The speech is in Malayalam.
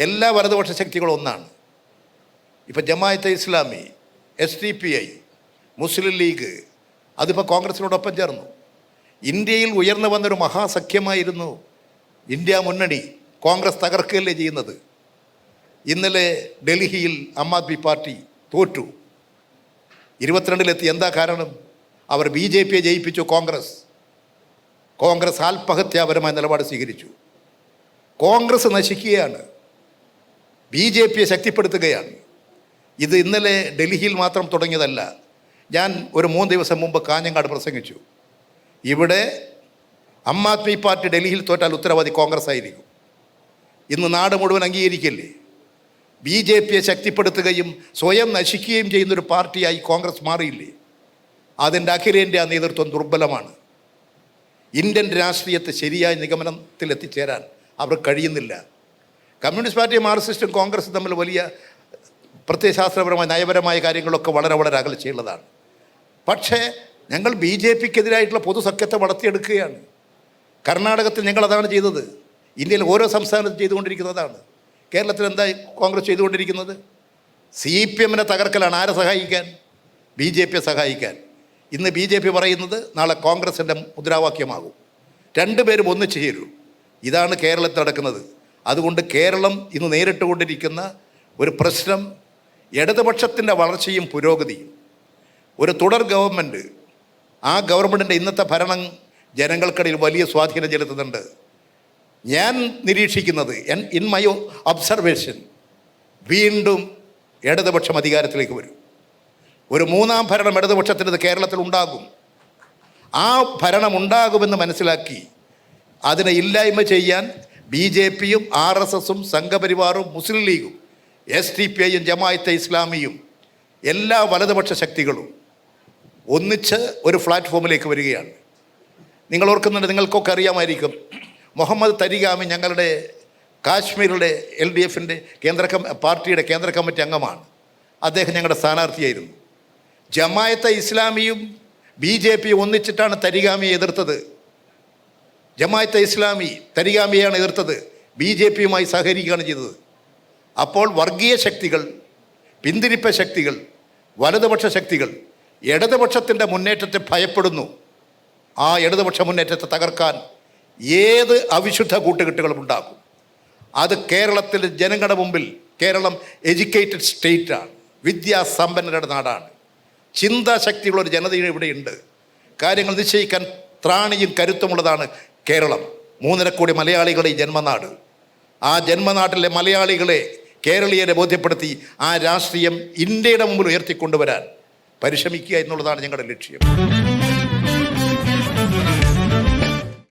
എല്ലാ വലതുപക്ഷ ശക്തികളും ഒന്നാണ്. ഇപ്പം ജമാഅത്തെ ഇസ്ലാമി, SDPI, മുസ്ലിം ലീഗ് അതിപ്പോൾ കോൺഗ്രസിനോടൊപ്പം ചേർന്നു. ഇന്ത്യയിൽ ഉയർന്നു വന്നൊരു മഹാസഖ്യമായിരുന്നു ഇന്ത്യ മുന്നണി. കോൺഗ്രസ് തകർക്കുകയല്ലേ ചെയ്യുന്നത്. ഇന്നലെ ഡൽഹിയിൽ ആം ആദ്മി പാർട്ടി തോറ്റു, 22-ലെത്തി. എന്താ കാരണം? അവർ BJPയെ ജയിപ്പിച്ചു. കോൺഗ്രസ് ആത്മഹത്യാപരമായ നിലപാട് സ്വീകരിച്ചു. കോൺഗ്രസ് നശിക്കുകയാണ്, BJPയെ ശക്തിപ്പെടുത്തുകയാണ്. ഇത് ഇന്നലെ ഡൽഹിയിൽ മാത്രം തുടങ്ങിയതല്ല. ഞാൻ ഒരു 3 ദിവസം മുമ്പ് കാഞ്ഞങ്ങാട് പ്രസംഗിച്ചു. ഇവിടെ ആം ആദ്മി പാർട്ടി ഡൽഹിയിൽ തോറ്റാൽ ഉത്തരവാദി കോൺഗ്രസ് ആയിരിക്കും. ഇന്ന് നാട് മുഴുവൻ അംഗീകരിക്കില്ലേ? BJPയെ ശക്തിപ്പെടുത്തുകയും സ്വയം നശിക്കുകയും ചെയ്യുന്നൊരു പാർട്ടിയായി കോൺഗ്രസ് മാറിയില്ലേ? അതിൻ്റെ അഖിലേന്ത്യാ നേതൃത്വം ദുർബലമാണ്. ഇന്ത്യൻ രാഷ്ട്രീയത്തെ ശരിയായ നിഗമനത്തിൽ എത്തിച്ചേരാൻ അവർ കഴിയുന്നില്ല. കമ്മ്യൂണിസ്റ്റ് പാർട്ടിയും മാർക്സിസ്റ്റും കോൺഗ്രസും തമ്മിൽ വലിയ പ്രത്യയശാസ്ത്രപരമായ നയപരമായ കാര്യങ്ങളൊക്കെ വളരെ വളരെ അകൽച്ചയുള്ളതാണ്. പക്ഷേ ഞങ്ങൾ BJPക്കെതിരായിട്ടുള്ള പൊതുസഖ്യത്തെ വളർത്തിയെടുക്കുകയാണ്. കർണാടകത്തിൽ ഞങ്ങൾ അതാണ് ചെയ്തത്. ഇന്ത്യയിൽ ഓരോ സംസ്ഥാനത്തും ചെയ്തുകൊണ്ടിരിക്കുന്നതാണ്. കേരളത്തിൽ എന്താ കോൺഗ്രസ് ചെയ്തുകൊണ്ടിരിക്കുന്നത്? CPMനെ തകർക്കലാണ്. ആരെ സഹായിക്കാൻ? BJPയെ സഹായിക്കാൻ. ഇന്ന് BJP പറയുന്നത് നാളെ കോൺഗ്രസിൻ്റെ മുദ്രാവാക്യമാകും. രണ്ടുപേരും ഒന്നിച്ചു ചേരും. ഇതാണ് കേരളത്തിൽ നടക്കുന്നത്. അതുകൊണ്ട് കേരളം ഇന്ന് നേരിട്ടുകൊണ്ടിരിക്കുന്ന ഒരു പ്രശ്നം ഇടതുപക്ഷത്തിൻ്റെ വളർച്ചയും പുരോഗതിയും. ഒരു തുടർ ഗവൺമെൻറ്, ആ ഗവൺമെൻറ്റിൻ്റെ ഇന്നത്തെ ഭരണം ജനങ്ങൾക്കിടയിൽ വലിയ സ്വാധീനം ചെലുത്തുന്നുണ്ട്. ഞാൻ നിരീക്ഷിക്കുന്നത്, ഇൻ മൈ ഒബ്സർവേഷൻ, വീണ്ടും ഇടതുപക്ഷം അധികാരത്തിലേക്ക് വരും. ഒരു 3ാം ഭരണം ഇടതുപക്ഷത്തിൻ്റെ കേരളത്തിൽ ഉണ്ടാകും. ആ ഭരണം ഉണ്ടാകുമെന്ന് മനസ്സിലാക്കി അതിനെ ഇല്ലായ്മ ചെയ്യാൻ BJPയും RSSും സംഘപരിവാറും മുസ്ലിം ലീഗും SDPIയും ജമാഅത്തെ ഇസ്ലാമിയും എല്ലാ വലതുപക്ഷ ശക്തികളും ഒന്നിച്ച് ഒരു പ്ലാറ്റ്ഫോമിലേക്ക് വരികയാണ്. നിങ്ങൾ ഓർക്കുന്നുണ്ട്, നിങ്ങൾക്കൊക്കെ അറിയാമായിരിക്കും, മുഹമ്മദ് തരിഗാമി ഞങ്ങളുടെ കാശ്മീരിലെ LDFൻ്റെ പാർട്ടിയുടെ കേന്ദ്ര കമ്മിറ്റി അംഗമാണ്. അദ്ദേഹം ഞങ്ങളുടെ സ്ഥാനാർത്ഥിയായിരുന്നു. ജമാഅത്തെ ഇസ്ലാമിയും BJPയും ഒന്നിച്ചിട്ടാണ് തരിഗാമിയെ എതിർത്തത്. ജമാഅത്തെ ഇസ്ലാമി തരിഗാമിയാണ് എതിർത്തത്, BJPയുമായി സഹകരിക്കുകയാണ് ചെയ്തത്. അപ്പോൾ വർഗീയ ശക്തികൾ, പിന്തിരിപ്പ ശക്തികൾ, വലതുപക്ഷ ശക്തികൾ ഇടതുപക്ഷത്തിൻ്റെ മുന്നേറ്റത്തെ ഭയപ്പെടുന്നു. ആ ഇടതുപക്ഷ മുന്നേറ്റത്തെ തകർക്കാൻ ഏത് അവിശുദ്ധ കൂട്ടുകെട്ടുകളും ഉണ്ടാക്കും. അത് കേരളത്തിലെ ജനങ്ങളുടെ മുമ്പിൽ, കേരളം എഡ്യൂക്കേറ്റഡ് സ്റ്റേറ്റാണ്, വിദ്യാസമ്പന്നരുടെ നാടാണ്, ചിന്താശക്തിയുള്ളൊരു ജനത ഇവിടെയുണ്ട്. കാര്യങ്ങൾ നിശ്ചയിക്കാൻ ത്രാണിയും കരുത്തുമുള്ളതാണ് കേരളം. 3.5 കോടി മലയാളികളെ ജന്മനാട്. ആ ജന്മനാട്ടിലെ മലയാളികളെ, കേരളീയരെ ബോധ്യപ്പെടുത്തി ആ രാഷ്ട്രീയം ഇന്ത്യയുടെ മുമ്പിൽ ഉയർത്തിക്കൊണ്ടുവരാൻ പരിശ്രമിക്കുക എന്നുള്ളതാണ് ഞങ്ങളുടെ ലക്ഷ്യം.